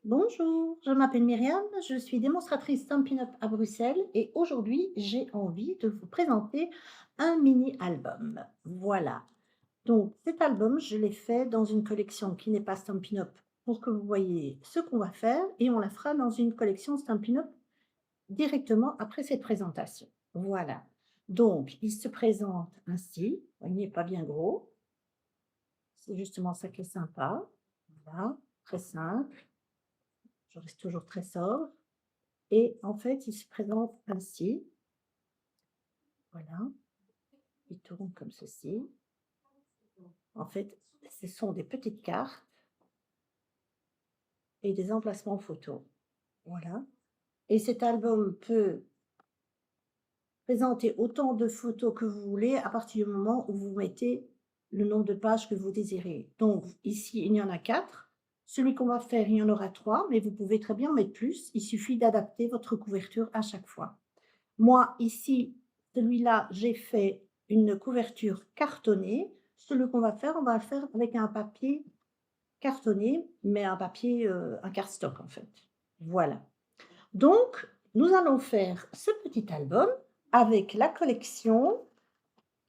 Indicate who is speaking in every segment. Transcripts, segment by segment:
Speaker 1: Bonjour, je m'appelle Myriam, je suis démonstratrice Stampin' Up à Bruxelles et aujourd'hui j'ai envie de vous présenter un mini-album. Voilà, donc cet album, je l'ai fait dans une collection qui n'est pas Stampin' Up pour que vous voyez ce qu'on va faire et on la fera dans une collection Stampin' Up directement après cette présentation. Voilà, donc il se présente ainsi, il n'est pas bien gros, c'est justement ça qui est sympa. Voilà, très simple, je reste toujours très sobre. Et en fait, il se présente ainsi, voilà, il tourne comme ceci. En fait, ce sont des petites cartes et des emplacements photos, voilà. Et cet album peut présenter autant de photos que vous voulez à partir du moment où vous mettez le nombre de pages que vous désirez. Donc ici, il y en a 4. Celui qu'on va faire, il y en aura 3, mais vous pouvez très bien en mettre plus. Il suffit d'adapter votre couverture à chaque fois. Moi, ici, celui-là, j'ai fait une couverture cartonnée. Celui qu'on va faire, on va le faire avec un papier cartonné, mais un papier, un cardstock, en fait. Voilà. Donc, nous allons faire ce petit album avec la collection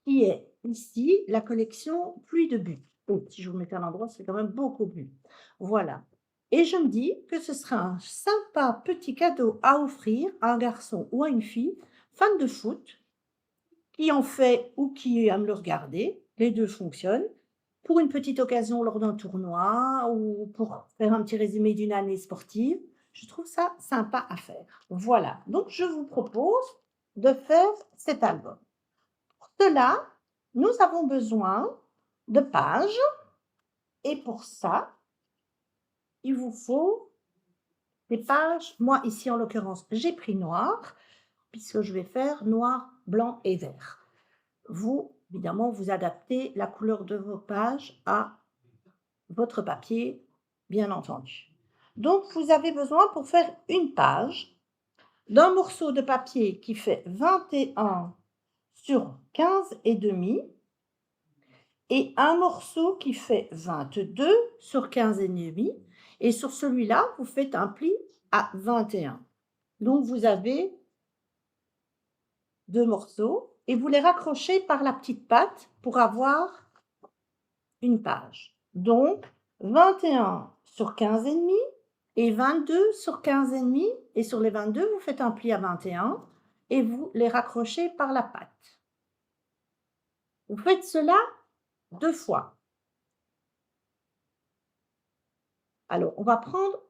Speaker 1: qui est ici, la collection Pluie de bulles. Oh, si je vous mettais à l'endroit, c'est quand même beaucoup plus. Voilà. Et je me dis que ce sera un sympa petit cadeau à offrir à un garçon ou à une fille fan de foot qui en fait ou qui aime le regarder. Les 2 fonctionnent. Pour une petite occasion lors d'un tournoi ou pour faire un petit résumé d'une année sportive. Je trouve ça sympa à faire. Voilà, donc je vous propose de faire cet album. Pour cela, nous avons besoin de pages et pour ça, il vous faut des pages. Moi, ici, en l'occurrence, j'ai pris noir puisque je vais faire noir, blanc et vert. Vous, évidemment, vous adaptez la couleur de vos pages à votre papier, bien entendu. Donc, vous avez besoin pour faire une page d'un morceau de papier qui fait 21 sur 15,5 et un morceau qui fait 22 sur 15,5 et sur celui-là, vous faites un pli à 21. Donc, vous avez 2 morceaux et vous les raccrochez par la petite patte pour avoir une page. Donc 21 sur 15,5 et 22 sur 15,5 et sur les 22, vous faites un pli à 21 et vous les raccrochez par la patte. Vous faites cela 2 fois. Alors, on va prendre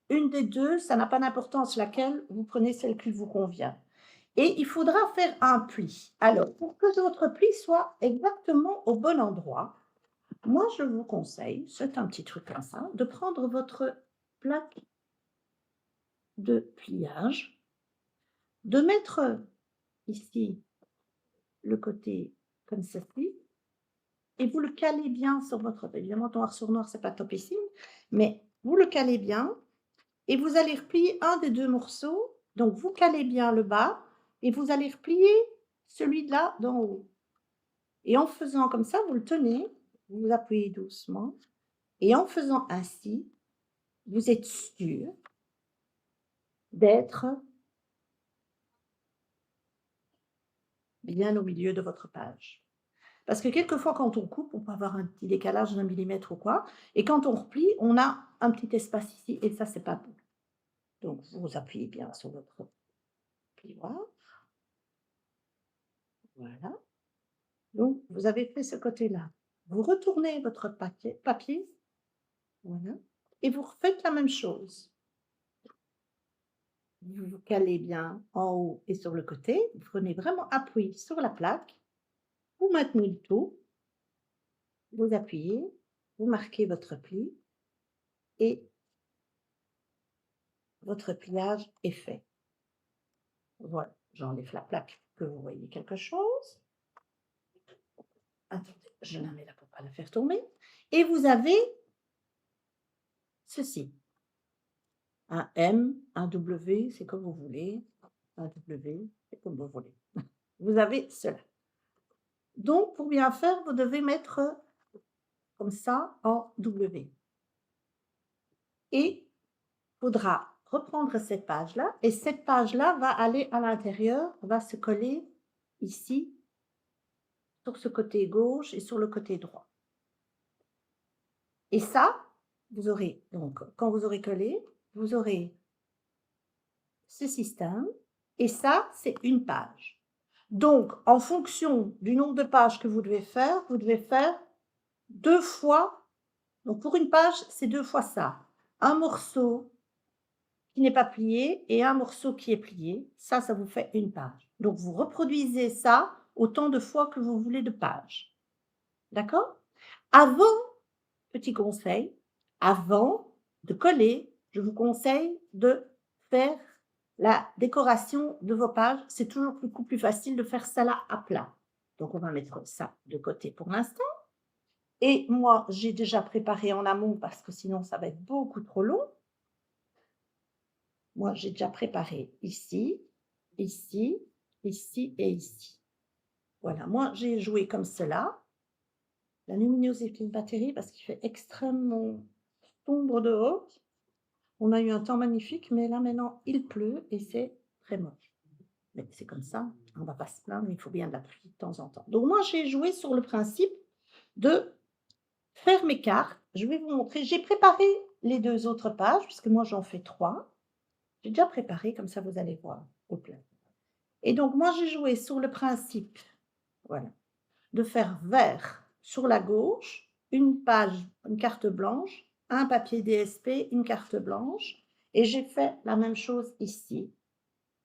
Speaker 1: une des 2, ça n'a pas d'importance laquelle, vous prenez celle qui vous convient. Et il faudra faire un pli. Alors, pour que votre pli soit exactement au bon endroit, moi, je vous conseille, c'est un petit truc comme ça, de prendre votre plaque de pliage, de mettre ici le côté comme ceci, et vous le calez bien sur votre. Évidemment, noir sur noir, c'est pas topissime, mais vous le calez bien et vous allez replier un des 2 morceaux. Donc, vous calez bien le bas et vous allez replier celui-là d'en haut. Et en faisant comme ça, vous le tenez, vous appuyez doucement et en faisant ainsi, vous êtes sûr d'être bien au milieu de votre page. Parce que quelquefois, quand on coupe, on peut avoir un petit décalage d'un millimètre ou quoi, et quand on replie, on a un petit espace ici, et ça, c'est pas bon. Donc, vous appuyez bien sur votre plioir. Voilà. Donc, vous avez fait ce côté-là. Vous retournez votre papier, voilà, et vous refaites la même chose. Vous vous calez bien en haut et sur le côté. Vous prenez vraiment appui sur la plaque. Vous maintenez le tout. Vous appuyez. Vous marquez votre pli et votre pliage est fait. Voilà, j'enlève la plaque que vous voyez quelque chose. Attendez, je la mets là pour pas la faire tomber. Et vous avez ceci, un M, un W, c'est comme vous voulez, un W, c'est comme vous voulez. Vous avez cela. Donc, pour bien faire, vous devez mettre comme ça en W. Et faudra reprendre cette page-là et cette page-là va aller à l'intérieur, va se coller ici, sur ce côté gauche et sur le côté droit. Et ça, vous aurez donc quand vous aurez collé, vous aurez ce système et ça, c'est une page. Donc en fonction du nombre de pages que vous devez faire 2 fois donc pour une page, c'est 2 fois ça. Un morceau qui n'est pas plié et un morceau qui est plié. Ça vous fait une page. Donc vous reproduisez ça autant de fois que vous voulez de pages. D'accord? Avant, petit conseil, avant de coller, je vous conseille de faire la décoration de vos pages. C'est toujours beaucoup plus facile de faire ça là à plat. Donc on va mettre ça de côté pour l'instant. Et moi, j'ai déjà préparé en amont parce que sinon ça va être beaucoup trop long. Moi, j'ai déjà préparé ici, ici, ici et ici. Voilà, moi, j'ai joué comme cela. La luminosité n'est pas terrible parce qu'il fait extrêmement sombre dehors. On a eu un temps magnifique, mais là, maintenant, il pleut et c'est très moche. Mais c'est comme ça, on ne va pas se plaindre, il faut bien de la pluie de temps en temps. Donc moi, j'ai joué sur le principe de faire mes cartes. Je vais vous montrer. J'ai préparé les 2 autres pages, puisque moi, j'en fais 3. J'ai déjà préparé, comme ça, vous allez voir au plat. Et donc moi, j'ai joué sur le principe, voilà, de faire vert sur la gauche, une page, une carte blanche, un papier DSP, une carte blanche, et j'ai fait la même chose ici.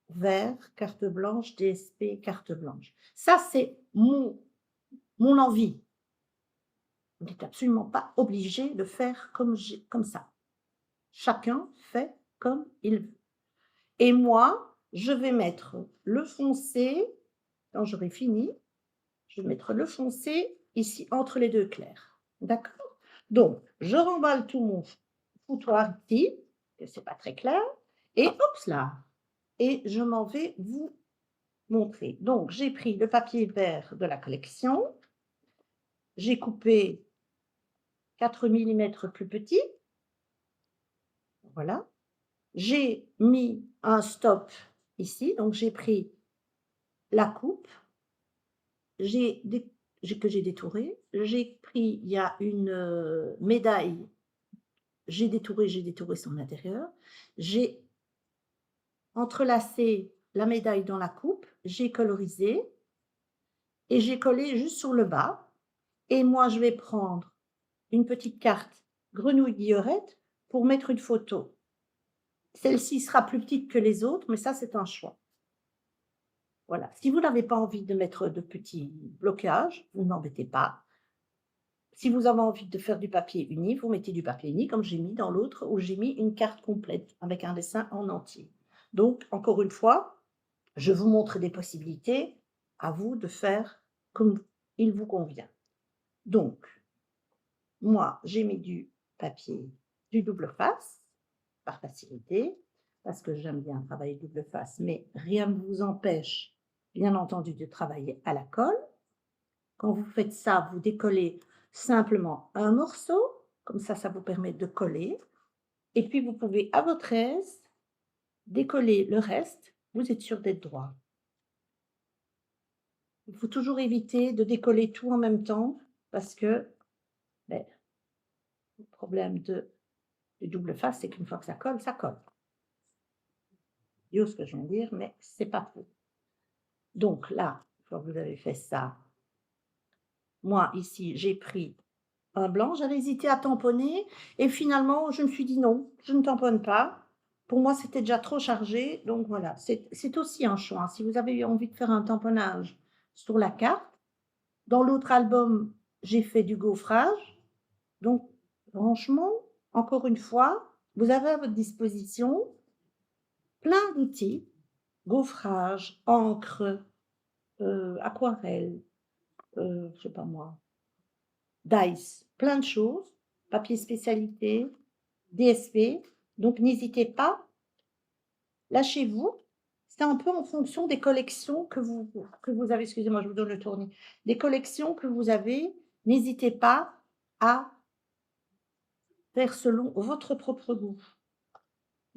Speaker 1: Vert, carte blanche, DSP, carte blanche. Ça, c'est mon envie. Vous n'êtes absolument pas obligé de faire comme ça. Chacun fait comme il veut. Et moi, je vais mettre le foncé, quand j'aurai fini, je vais mettre le foncé ici entre les 2 clairs. D'accord? Donc, je remballe tout mon foutoir ici, que c'est pas très clair, et hop là! Et je m'en vais vous montrer. Donc, j'ai pris le papier vert de la collection, j'ai coupé 4 millimètres plus petit, voilà. J'ai mis un stop ici, donc j'ai pris la coupe, que j'ai détourée. J'ai pris, il y a une médaille, j'ai détouré son intérieur. J'ai entrelacé la médaille dans la coupe, j'ai colorisé et j'ai collé juste sur le bas. Et moi, je vais prendre une petite carte grenouille guillerette pour mettre une photo. Celle-ci sera plus petite que les autres, mais ça, c'est un choix. Voilà. Si vous n'avez pas envie de mettre de petits blocages, vous n'embêtez pas. Si vous avez envie de faire du papier uni, vous mettez du papier uni comme j'ai mis dans l'autre où j'ai mis une carte complète avec un dessin en entier. Donc, encore une fois, je vous montre des possibilités, à vous de faire comme il vous convient. Donc, moi, j'ai mis du papier, du double face, par facilité, parce que j'aime bien travailler double face, mais rien ne vous empêche, bien entendu, de travailler à la colle. Quand vous faites ça, vous décollez simplement un morceau, comme ça vous permet de coller. Et puis vous pouvez, à votre aise, décoller le reste, vous êtes sûr d'être droit. Il faut toujours éviter de décoller tout en même temps parce que le problème du double face, c'est qu'une fois que ça colle, ça colle. Ce que je viens de dire, mais c'est pas faux. Donc là, une fois que vous avez fait ça, moi ici, j'ai pris un blanc, j'avais hésité à tamponner et finalement, je me suis dit: «Non, je ne tamponne pas». Pour moi, c'était déjà trop chargé, donc voilà, c'est aussi un choix. Si vous avez envie de faire un tamponnage sur la carte, dans l'autre album, j'ai fait du gaufrage, donc franchement, encore une fois, vous avez à votre disposition plein d'outils, gaufrage, encre, aquarelle, je sais pas moi, dice, plein de choses, papier spécialité, DSP, donc n'hésitez pas, lâchez-vous. C'est un peu en fonction des collections que vous avez, excusez-moi, je vous donne le tournis, des collections que vous avez, n'hésitez pas à faire selon votre propre goût.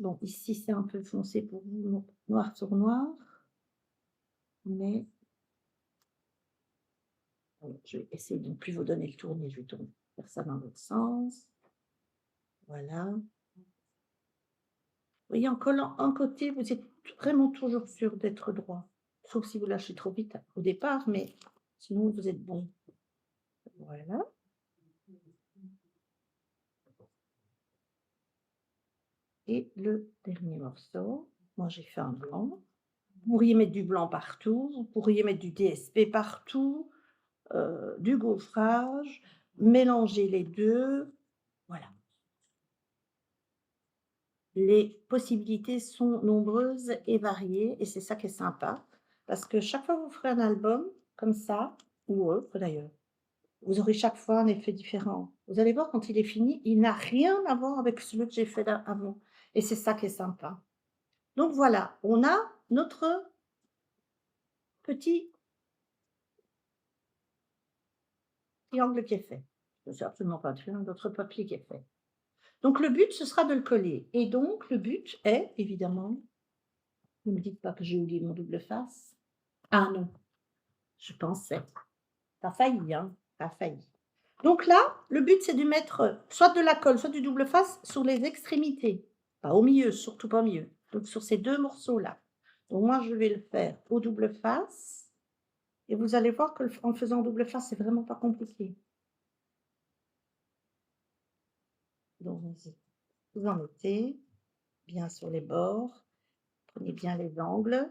Speaker 1: Bon, ici, c'est un peu foncé pour vous, donc noir sur noir, mais je vais essayer de ne plus vous donner le tournis, je vais faire ça dans l'autre sens. Voilà. Vous voyez, en collant un côté, vous êtes vraiment toujours sûr d'être droit. Sauf si vous lâchez trop vite au départ, mais sinon vous êtes bon. Voilà. Et le dernier morceau, moi j'ai fait un blanc. Vous pourriez mettre du blanc partout, vous pourriez mettre du DSP partout, du gaufrage, mélanger les deux. Voilà. Les possibilités sont nombreuses et variées et c'est ça qui est sympa parce que chaque fois que vous ferez un album comme ça, ou autre d'ailleurs, vous aurez chaque fois un effet différent. Vous allez voir quand il est fini, il n'a rien à voir avec celui que j'ai fait avant et c'est ça qui est sympa. Donc voilà, on a notre petit triangle qui est fait. C'est absolument pas un triangle, notre papier qui est fait. Donc le but, ce sera de le coller et donc le but est évidemment, ne me dites pas que j'ai oublié mon double face. Ah non, je pensais. Tu as failli, hein, tu as failli. Donc là, le but, c'est de mettre soit de la colle, soit du double face sur les extrémités. Pas au milieu, surtout pas au milieu. Donc sur ces 2 morceaux-là. Donc moi, je vais le faire au double face et vous allez voir que en le faisant double face, c'est vraiment pas compliqué. Donc vous en mettez bien sur les bords, prenez bien les angles.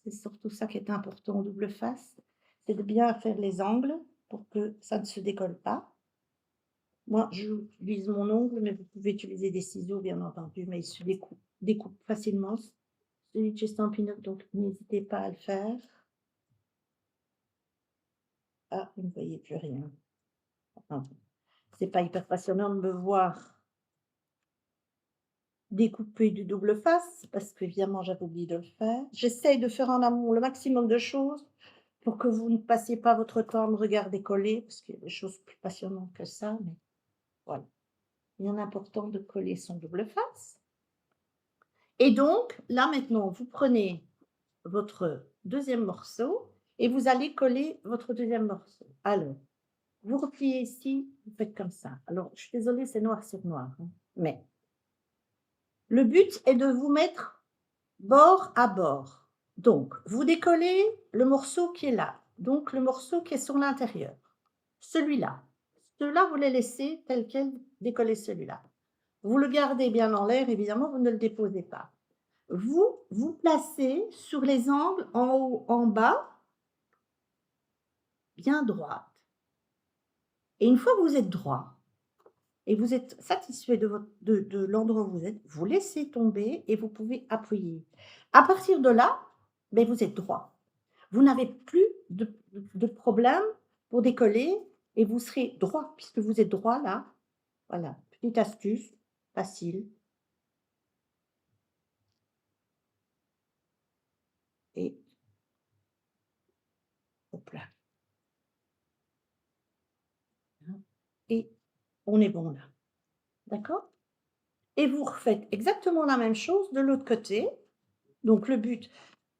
Speaker 1: C'est surtout ça qui est important en double face, c'est de bien faire les angles pour que ça ne se décolle pas. Moi, j'utilise mon ongle, mais vous pouvez utiliser des ciseaux, bien entendu, mais ils se découpent facilement. Celui de chez Stampin' Up, donc n'hésitez pas à le faire. Ah, vous ne voyez plus rien. Ah, c'est pas hyper passionnant de me voir découper du double face, parce qu'évidemment, j'avais oublié de le faire. J'essaye de faire en amont le maximum de choses pour que vous ne passiez pas votre temps à me regarder coller, parce qu'il y a des choses plus passionnantes que ça, mais voilà. Il est important de coller son double face. Et donc, là maintenant, vous prenez votre deuxième morceau et vous allez coller votre deuxième morceau. Alors, vous repliez ici, vous faites comme ça. Alors, je suis désolée, c'est noir sur noir, hein, mais le but est de vous mettre bord à bord. Donc, vous décollez le morceau qui est là, donc le morceau qui est sur l'intérieur. Celui-là. Ceux-là, vous les laissez tel quel, décollez celui-là. Vous le gardez bien en l'air, évidemment, vous ne le déposez pas. Vous vous placez sur les angles en haut, en bas, bien droite. Et une fois que vous êtes droit et vous êtes satisfait de l'endroit où vous êtes, vous laissez tomber et vous pouvez appuyer. À partir de là, ben, vous êtes droit. Vous n'avez plus de problème pour décoller et vous serez droit puisque vous êtes droit là. Voilà, petite astuce, facile. Et hop là. Et on est bon là. D'accord? Et vous refaites exactement la même chose de l'autre côté. Donc le but,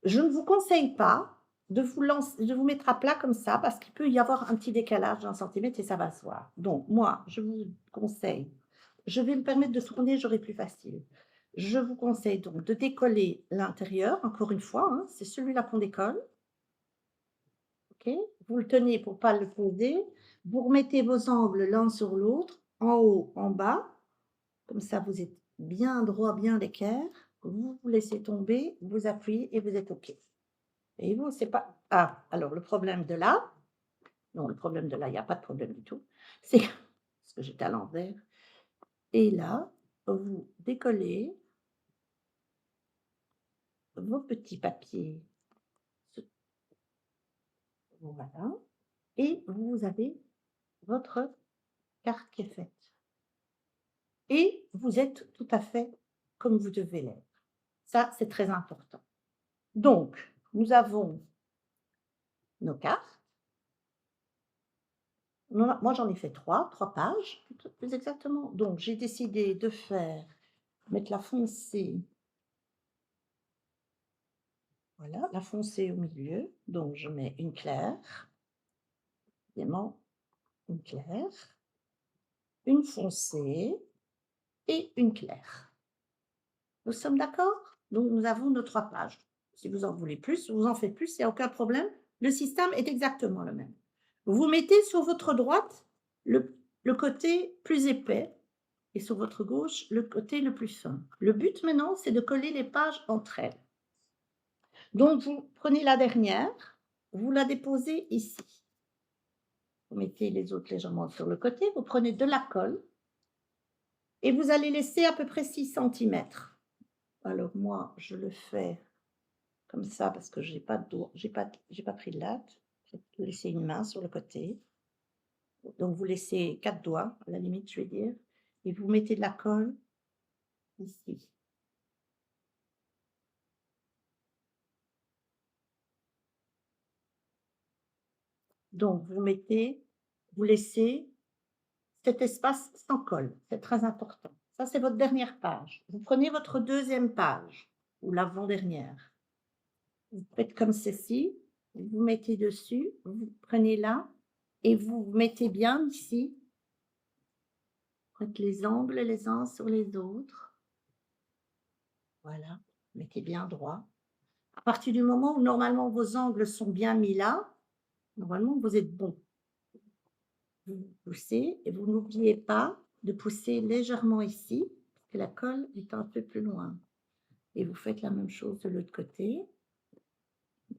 Speaker 1: je ne vous conseille pas de vous mettre à plat comme ça parce qu'il peut y avoir un petit décalage d'1 centimètre et ça va se voir. Donc moi, je vous conseille, je vais me permettre de tourner, j'aurai plus facile. Je vous conseille donc de décoller l'intérieur, encore une fois, hein, c'est celui-là qu'on décolle. OK? Vous le tenez pour pas le poser. Vous remettez vos angles l'un sur l'autre, en haut, en bas. Comme ça, vous êtes bien droit, bien d'équerre. Vous vous laissez tomber, vous appuyez et vous êtes OK. Et vous, c'est pas ah, alors le problème de là non, le problème de là, il y a pas de problème du tout. C'est parce que j'étais à l'envers et là, vous décollez vos petits papiers. Ce voilà et vous avez votre carte qui est faite. Et vous êtes tout à fait comme vous devez l'être. Ça, c'est très important. Donc, nous avons nos cartes. Moi, j'en ai fait 3 pages, plus exactement. Donc, j'ai décidé de faire mettre la foncée. Voilà, la foncée au milieu. Donc, je mets une claire, évidemment, une claire, une foncée et une claire. Nous sommes d'accord? Donc, nous avons nos 3 pages. Si vous en voulez plus, vous en faites plus, il n'y a aucun problème. Le système est exactement le même. Vous mettez sur votre droite le côté plus épais et sur votre gauche, le côté le plus fin. Le but maintenant, c'est de coller les pages entre elles. Donc, vous prenez la dernière, vous la déposez ici. Vous mettez les autres légèrement sur le côté, vous prenez de la colle et vous allez laisser à peu près 6 centimètres. Alors moi, je le fais comme ça parce que j'ai pas de doigt, j'ai pas pris de latte. Je vais laisser une main sur le côté. Donc vous laissez 4 doigts, à la limite, je vais dire, et vous mettez de la colle ici. Donc vous laissez cet espace sans colle, c'est très important. Ça, c'est votre dernière page. Vous prenez votre deuxième page ou l'avant-dernière. Vous faites comme ceci, vous mettez dessus, vous prenez là et vous mettez bien ici. Faites les angles les uns sur les autres. Voilà, mettez bien droit. À partir du moment où normalement vos angles sont bien mis là, normalement vous êtes bon. Vous poussez et vous n'oubliez pas de pousser légèrement ici, parce que la colle est un peu plus loin. Et vous faites la même chose de l'autre côté.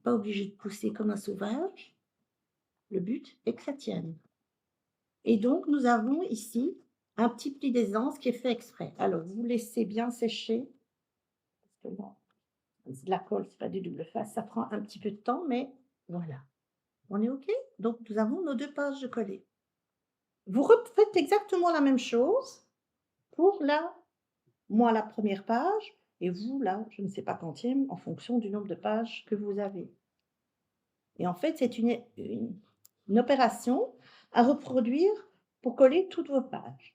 Speaker 1: Pas obligé de pousser comme un sauvage. Le but est que ça tienne. Et donc, nous avons ici un petit pli d'aisance qui est fait exprès. Alors, vous laissez bien sécher. Parce que bon, la colle, c'est pas du double face, ça prend un petit peu de temps, mais voilà. On est OK? Donc, nous avons nos 2 pages de collé. Vous refaites exactement la même chose pour la première page et vous, là, je ne sais pas quantième, en fonction du nombre de pages que vous avez. Et en fait, c'est une opération à reproduire pour coller toutes vos pages.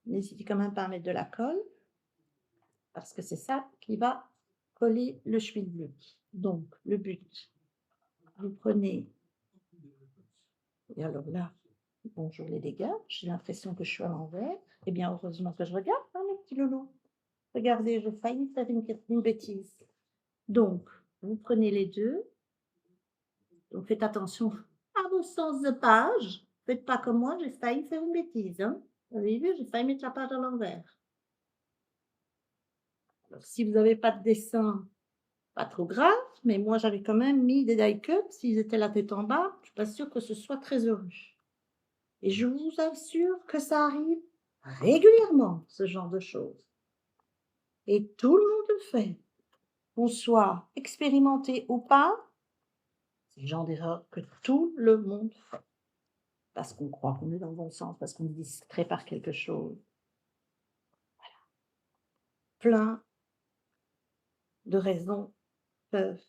Speaker 1: N'hésitez quand même pas à mettre de la colle, parce que c'est ça qui va coller le schmilblick. Donc, le but, vous prenez, et alors là, bonjour les dégâts, j'ai l'impression que je suis à l'envers. Eh bien, heureusement que je regarde, hein, mes petits loulous. Regardez, j'ai failli faire une bêtise. Donc, vous prenez les deux. Donc, faites attention à vos sens de page. Faites pas comme moi, j'ai failli faire une bêtise. Hein. Vous avez vu, j'ai failli mettre la page à l'envers. Alors, si vous n'avez pas de dessin, pas trop grave, mais moi, j'avais quand même mis des die cuts. S'ils étaient la tête en bas, je ne suis pas sûre que ce soit très heureux. Et je vous assure que ça arrive régulièrement, ce genre de choses. Et tout le monde le fait. Qu'on soit expérimenté ou pas, c'est le genre d'erreur que tout le monde fait. Parce qu'on croit qu'on est dans le bon sens, parce qu'on est distrait par quelque chose. Voilà. Plein de raisons peuvent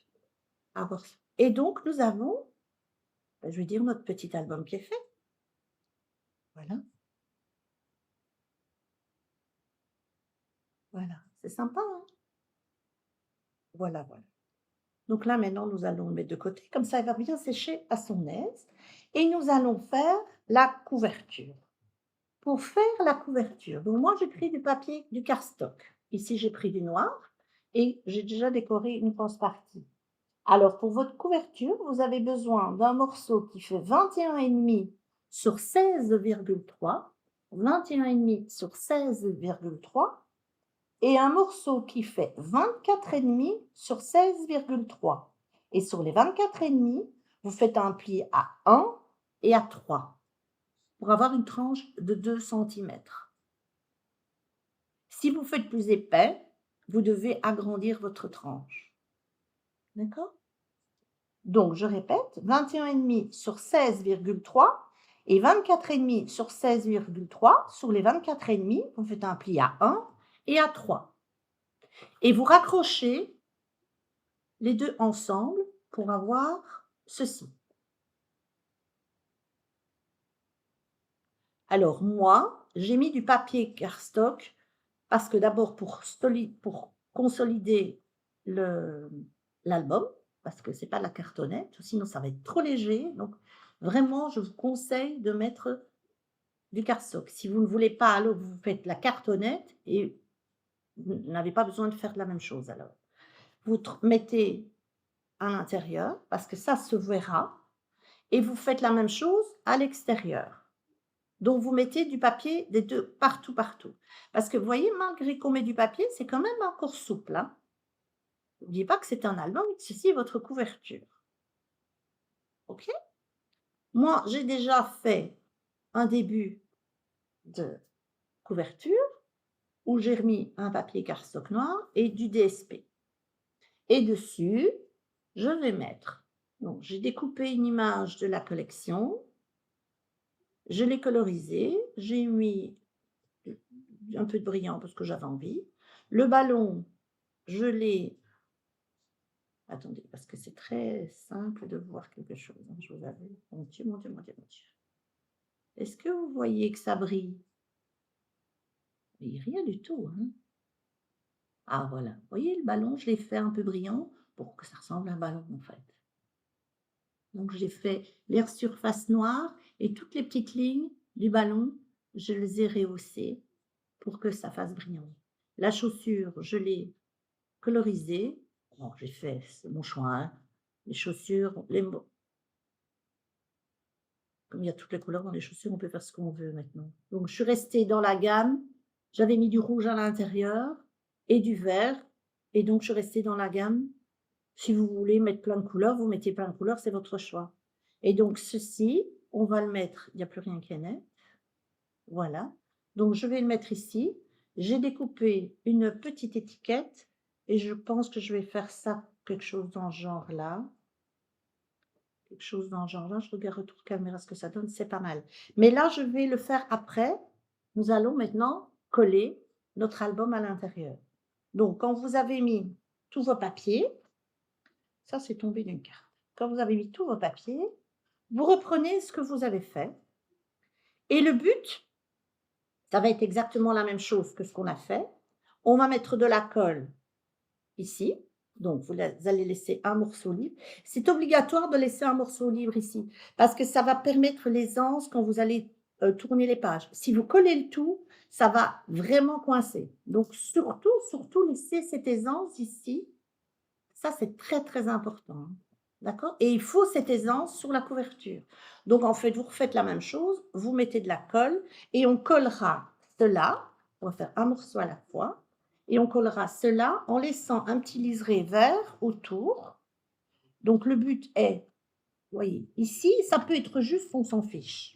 Speaker 1: avoir ça. Et donc, nous avons, je veux dire, notre petit album qui est fait. Voilà. Voilà. C'est sympa, hein? Voilà, voilà. Donc là, maintenant, nous allons le mettre de côté. Comme ça, il va bien sécher à son aise. Et nous allons faire la couverture. Pour faire la couverture, donc moi, j'ai pris du papier, du cardstock. Ici, j'ai pris du noir et j'ai déjà décoré une grosse partie. Alors, pour votre couverture, vous avez besoin d'un morceau qui fait 21,5 sur 16,3, 21,5 sur 16,3, et un morceau qui fait 24,5 sur 16,3. Et sur les 24,5, vous faites un pli à 1 et à 3 pour avoir une tranche de 2 cm. Si vous faites plus épais, vous devez agrandir votre tranche. D'accord? Donc, je répète, 21,5 sur 16,3 et 24,5 sur 16,3. Sur les 24,5, vous faites un pli à 1 et à 3. Et vous raccrochez les deux ensemble pour avoir ceci. Alors moi, j'ai mis du papier cardstock parce que d'abord pour consolider le l'album, parce que c'est pas de la cartonnette, sinon ça va être trop léger. Donc vraiment, je vous conseille de mettre du cardstock. Si vous ne voulez pas, alors vous faites la cartonnette et vous n'avez pas besoin de faire la même chose alors. Vous mettez à l'intérieur parce que ça se verra et vous faites la même chose à l'extérieur. Donc vous mettez du papier des 2 partout, partout. Parce que vous voyez, malgré qu'on met du papier, c'est quand même encore souple, hein. N'oubliez pas que c'est un album, ceci est votre couverture. OK? Moi, j'ai déjà fait un début de couverture où j'ai remis un papier cardstock noir et du DSP. Et dessus, je vais mettre, donc j'ai découpé une image de la collection, je l'ai colorisée, j'ai mis un peu de brillant parce que j'avais envie. Le ballon, je l'ai, attendez, parce que c'est très simple de voir quelque chose, hein, je vous avoue. Mon Dieu, mon Dieu, mon Dieu, mon Dieu. Est-ce que vous voyez que ça brille? Mais rien du tout, hein. Ah voilà, vous voyez le ballon, je l'ai fait un peu brillant pour que ça ressemble à un ballon en fait. Donc j'ai fait les surfaces noires et toutes les petites lignes du ballon, je les ai rehaussées pour que ça fasse brillant. La chaussure, je l'ai colorisée. Bon, j'ai fait, c'est mon choix, hein. Les chaussures, comme il y a toutes les couleurs dans les chaussures, on peut faire ce qu'on veut maintenant. Donc je suis restée dans la gamme, j'avais mis du rouge à l'intérieur et du vert et donc je suis restée dans la gamme. Si vous voulez mettre plein de couleurs, vous mettez plein de couleurs, c'est votre choix. Et donc ceci, on va le mettre, il n'y a plus rien qui est net, voilà. Donc je vais le mettre ici. J'ai découpé une petite étiquette et je pense que je vais faire ça, quelque chose dans ce genre là. Quelque chose dans ce genre là, je regarde retour caméra ce que ça donne, c'est pas mal. Mais là, je vais le faire après. Nous allons maintenant coller notre album à l'intérieur. Donc quand vous avez mis tous vos papiers, ça c'est tombé d'une carte. Quand vous avez mis tous vos papiers, vous reprenez ce que vous avez fait et le but, ça va être exactement la même chose que ce qu'on a fait. On va mettre de la colle ici, donc vous allez laisser un morceau libre. C'est obligatoire de laisser un morceau libre ici, parce que ça va permettre l'aisance quand vous allez, tourner les pages. Si vous collez le tout, ça va vraiment coincer. Donc surtout, surtout laissez cette aisance ici. Ça, c'est très, très important, hein. D'accord? Et il faut cette aisance sur la couverture. Donc en fait, vous refaites la même chose, vous mettez de la colle et on collera cela, on va faire un morceau à la fois et on collera cela en laissant un petit liseré vert autour. Donc le but est, vous voyez, ici, ça peut être juste, on s'en fiche.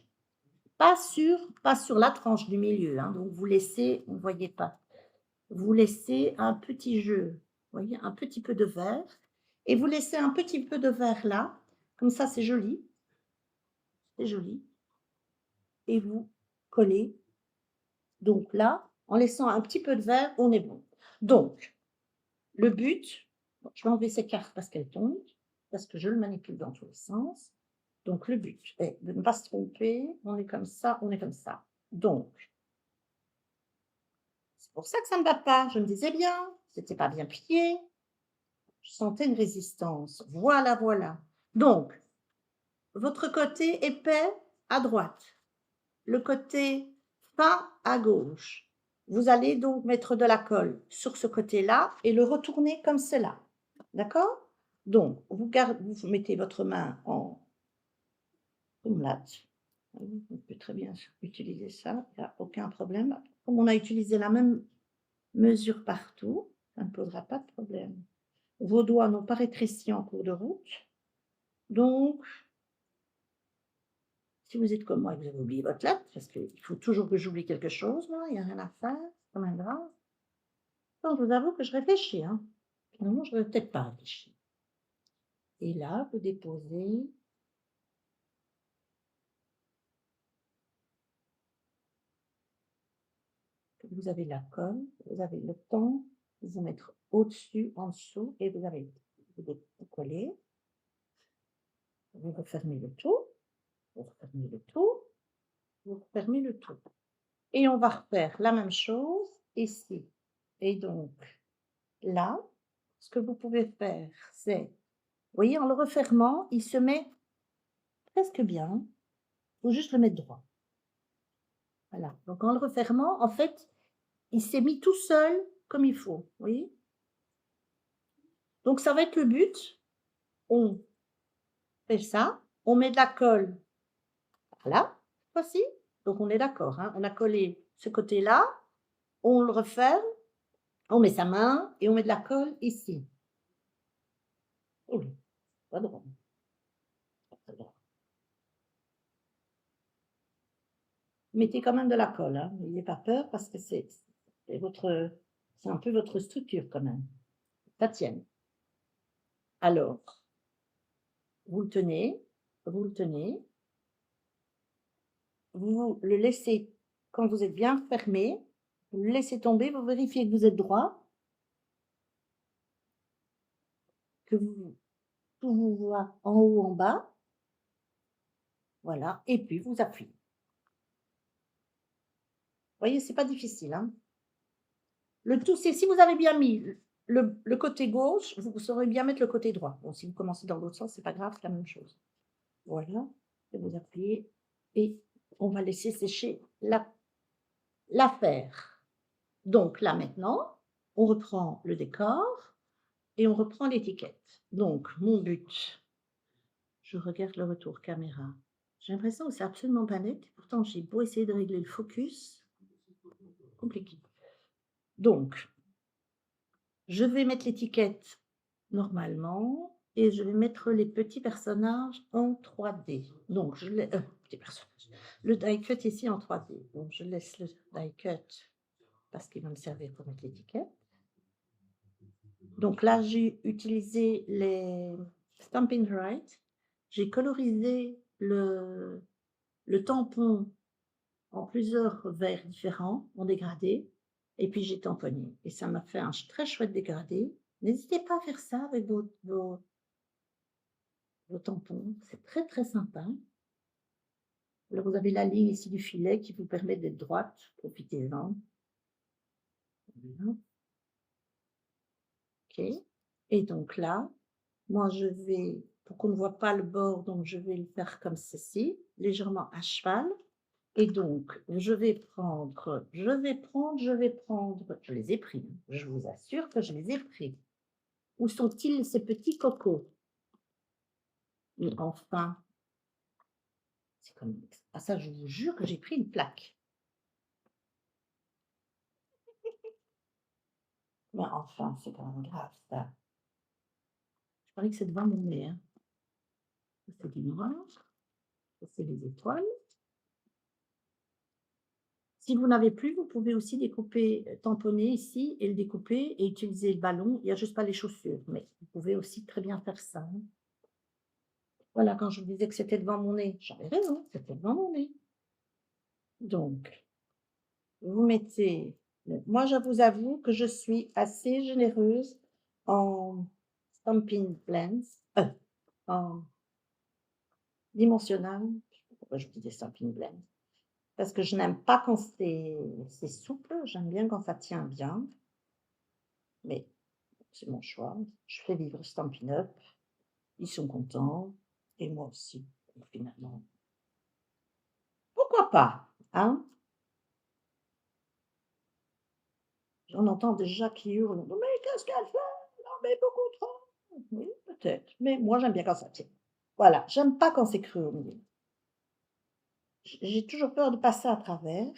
Speaker 1: Pas sur la tranche du milieu, hein, donc vous laissez, vous ne voyez pas, vous laissez un petit jeu, vous voyez, un petit peu de vert et vous laissez un petit peu de vert là, comme ça c'est joli et vous collez. Donc là, en laissant un petit peu de vert, on est bon. Donc le but, bon, je vais enlever ces cartes parce qu'elles tombent, parce que je le manipule dans tous les sens. Donc le but est de ne pas se tromper, on est comme ça, on est comme ça. Donc c'est pour ça que ça ne va pas, je me disais bien, c'était pas bien plié. Je sentais une résistance. Voilà, voilà. Donc, votre côté épais à droite, le côté fin à gauche. Vous allez donc mettre de la colle sur ce côté-là et le retourner comme cela. D'accord? Donc, vous mettez votre main en umlaut. On peut très bien utiliser ça, il n'y a aucun problème. Comme on a utilisé la même mesure partout, ça ne posera pas de problème. Vos doigts n'ont pas rétréci en cours de route. Donc, si vous êtes comme moi et que vous avez oublié votre lettre, parce qu'il faut toujours que j'oublie quelque chose, moi, il n'y a rien à faire, c'est quand même grave. Donc, je vous avoue que je réfléchis, hein. Finalement, je ne devrais peut-être pas réfléchir. Et là, vous déposez. Vous avez la colle, vous avez le temps de vous mettre au-dessus, en dessous, et vous avez, vous collez, vous refermez le tout, vous refermez le tout, vous refermez le tout. Et on va refaire la même chose ici. Et donc là, ce que vous pouvez faire, c'est, vous voyez, en le refermant, il se met presque bien. Il faut juste le mettre droit. Voilà. Donc en le refermant, en fait, il s'est mis tout seul comme il faut. Vous voyez? Donc ça va être le but. On fait ça, on met de la colle là, voici. Donc on est d'accord, hein, on a collé ce côté-là, on le referme, on met sa main et on met de la colle ici. Oh, pas droit, pas droit. Mettez quand même de la colle, hein, n'ayez pas peur parce que c'est un peu votre structure quand même. Ça tienne. Alors, vous le tenez, vous le tenez, vous le laissez quand vous êtes bien fermé, vous le laissez tomber, vous vérifiez que vous êtes droit, que tout vous va en haut, en bas, voilà, et puis vous appuyez. Vous voyez, c'est pas difficile, hein. Le tout, c'est si vous avez bien mis le côté gauche, vous saurez bien mettre le côté droit. Bon, si vous commencez dans l'autre sens, c'est pas grave, c'est la même chose. Voilà, et vous appuyez et on va laisser sécher l'affaire. Donc là, maintenant, on reprend le décor et on reprend l'étiquette. Donc mon but, je regarde le retour caméra. J'ai l'impression que c'est absolument pas net, pourtant j'ai beau essayer de régler le focus, compliqué. Donc je vais mettre l'étiquette normalement et je vais mettre les petits personnages en 3D. Donc je les petits personnages. Le die cut ici en 3D. Donc je laisse le die cut parce qu'il va me servir pour mettre l'étiquette. Donc là, j'ai utilisé les Stampin' Right. J'ai colorisé le tampon en plusieurs verts différents, en dégradé, et puis j'ai tamponné. Et ça m'a fait un très chouette dégradé. N'hésitez pas à faire ça avec vos tampons, c'est très très sympa. Là, vous avez la ligne ici du filet qui vous permet d'être droite, profitez-en. Voilà. OK. Et donc là, moi je vais, pour qu'on ne voit pas le bord, donc je vais le faire comme ceci, légèrement à cheval. Et donc, je vais prendre, je les ai pris, hein. Je vous assure que je les ai pris. Où sont-ils ces petits cocos? Mais enfin, c'est comme, ah ça, je vous jure que j'ai pris une plaque. Mais enfin, c'est quand même grave ça. Je parlais que c'est devant mon nez, hein. Ça, c'est du noir. Ça, c'est les étoiles. Si vous n'avez plus, vous pouvez aussi découper, tamponner ici et le découper et utiliser le ballon. Il n'y a juste pas les chaussures, mais vous pouvez aussi très bien faire ça, hein. Voilà, quand je vous disais que c'était devant mon nez, j'avais raison, c'était devant mon nez. Donc, vous mettez, moi, je vous avoue que je suis assez généreuse en Stampin' Blends, en dimensionnal. Je sais pas pourquoi je dis des Stampin' Blends. Parce que je n'aime pas quand c'est souple, j'aime bien quand ça tient bien. Mais c'est mon choix. Je fais vivre Stampin' Up, ils sont contents, et moi aussi, finalement. Pourquoi pas, hein? J'en entends déjà qui hurlent: «Mais qu'est-ce qu'elle fait? Non, mais beaucoup trop!» Oui, peut-être, mais moi j'aime bien quand ça tient. Voilà, j'aime pas quand c'est creux au milieu. J'ai toujours peur de passer à travers.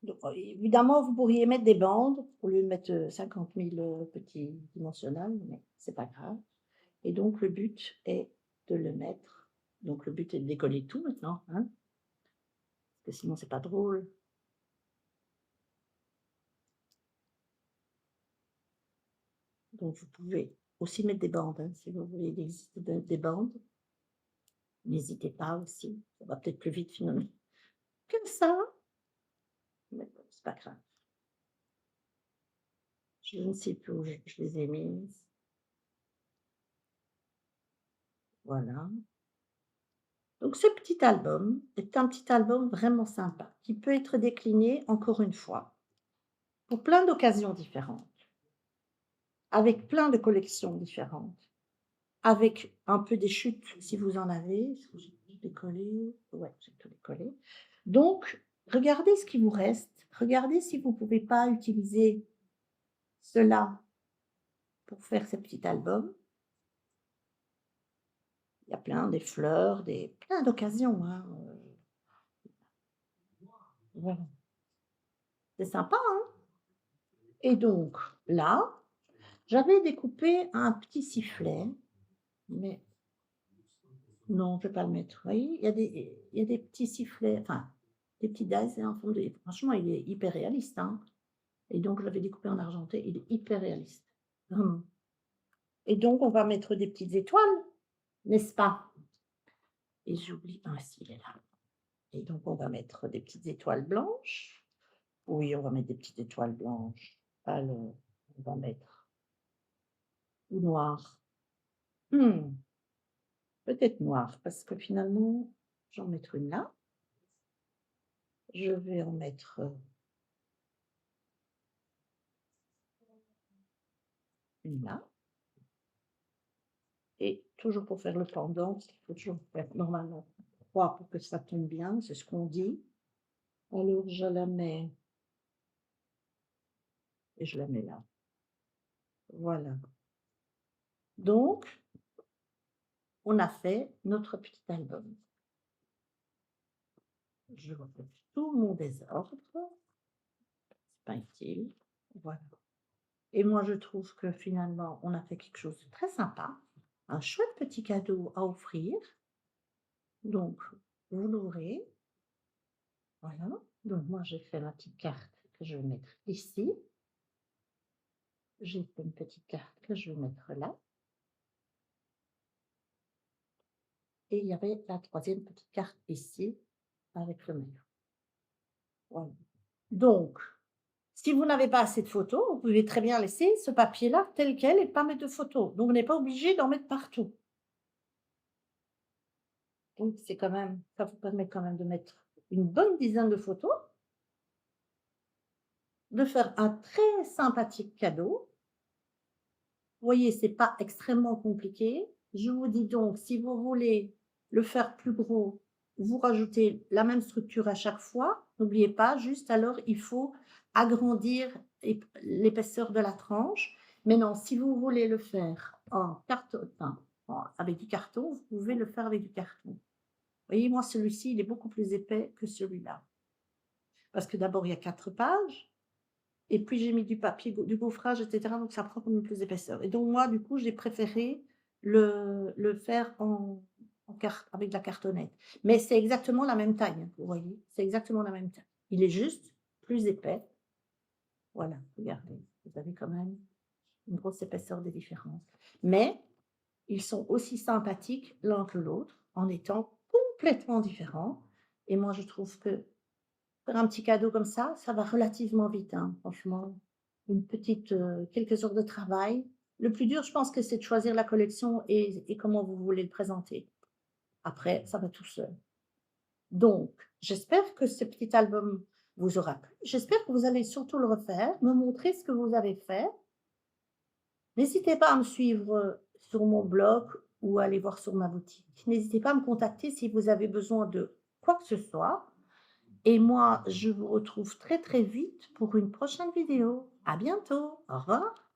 Speaker 1: Donc, évidemment, vous pourriez mettre des bandes au lieu de mettre 50 000 petits dimensionnels, mais c'est pas grave. Et donc le but est de le mettre, donc le but est de décoller tout maintenant, hein, parce que sinon c'est pas drôle. Donc vous pouvez aussi mettre des bandes, hein, si vous voulez des bandes. N'hésitez pas aussi, ça va peut-être plus vite finalement que ça, mais bon, c'est pas grave. Je ne sais plus où je les ai mises. Voilà. Donc ce petit album est un petit album vraiment sympa qui peut être décliné encore une fois pour plein d'occasions différentes, avec plein de collections différentes, avec un peu des chutes si vous en avez. Est-ce que j'ai tout décollé? Ouais, j'ai tout décollé. Donc regardez ce qui vous reste, regardez si vous ne pouvez pas utiliser cela pour faire ce petit album. Il y a plein des fleurs, des plein d'occasions, hein, voilà. C'est sympa, hein? Et donc là, j'avais découpé un petit sifflet, mais non, je vais pas le mettre. Vous voyez? Il y a des petits sifflets, enfin, des petits dies en forme de franchement, il est hyper réaliste, hein, et donc je l'avais découpé en argenté, il est hyper réaliste, vraiment. Et donc on va mettre des petites étoiles, n'est-ce pas? Et j'oublie ah si, il est là. Et donc on va mettre des petites étoiles blanches. Oui, on va mettre des petites étoiles blanches. Alors, on va mettre ou noir. Mmh, peut-être noir parce que finalement, je vais en mettre une là. Je vais en mettre, une là et toujours pour faire le pendant, il faut toujours faire normalement 3 pour que ça tombe bien, c'est ce qu'on dit. Alors je la mets et je la mets là. Voilà. Donc, on a fait notre petit album. Je refais tout mon désordre, c'est pas utile. Voilà. Et moi, je trouve que finalement, on a fait quelque chose de très sympa, un chouette petit cadeau à offrir. Donc, vous l'ouvrez, voilà. Donc moi, j'ai fait ma petite carte que je vais mettre ici. J'ai fait une petite carte que je vais mettre là. Et il y avait la troisième petite carte ici avec le maillot. Voilà. Donc, si vous n'avez pas assez de photos, vous pouvez très bien laisser ce papier-là tel quel et pas mettre de photos. Donc, vous n'êtes pas obligé d'en mettre partout. Donc, c'est quand même, ça vous permet quand même de mettre une bonne dizaine de photos, de faire un très sympathique cadeau. Vous voyez, c'est pas extrêmement compliqué. Je vous dis donc, si vous voulez le faire plus gros, vous rajoutez la même structure à chaque fois. N'oubliez pas, juste alors, il faut agrandir l'épaisseur de la tranche. Maintenant, si vous voulez le faire en carton, enfin, avec du carton, vous pouvez le faire avec du carton. Vous voyez, moi, celui-ci, il est beaucoup plus épais que celui-là. Parce que d'abord, il y a 4 pages. Et puis j'ai mis du papier du gaufrage et cetera, donc ça prend comme plus d'épaisseur et donc moi, du coup, j'ai préféré le faire en carte avec de la cartonnette. Mais c'est exactement la même taille, hein, vous voyez? C'est exactement la même taille. Il est juste plus épais. Voilà, regardez, vous avez quand même une grosse épaisseur de différence. Mais ils sont aussi sympathiques l'un que l'autre en étant complètement différents et moi, je trouve que faire un petit cadeau comme ça va relativement vite, hein, franchement. Une petite, quelques heures de travail. Le plus dur, je pense que c'est de choisir la collection et comment vous voulez le présenter. Après, ça va tout seul. Donc, j'espère que ce petit album vous aura plu. J'espère que vous allez surtout le refaire, me montrer ce que vous avez fait. N'hésitez pas à me suivre, sur mon blog ou à aller voir sur ma boutique. N'hésitez pas à me contacter si vous avez besoin de quoi que ce soit. Et moi, je vous retrouve très, très vite pour une prochaine vidéo. À bientôt. Au revoir.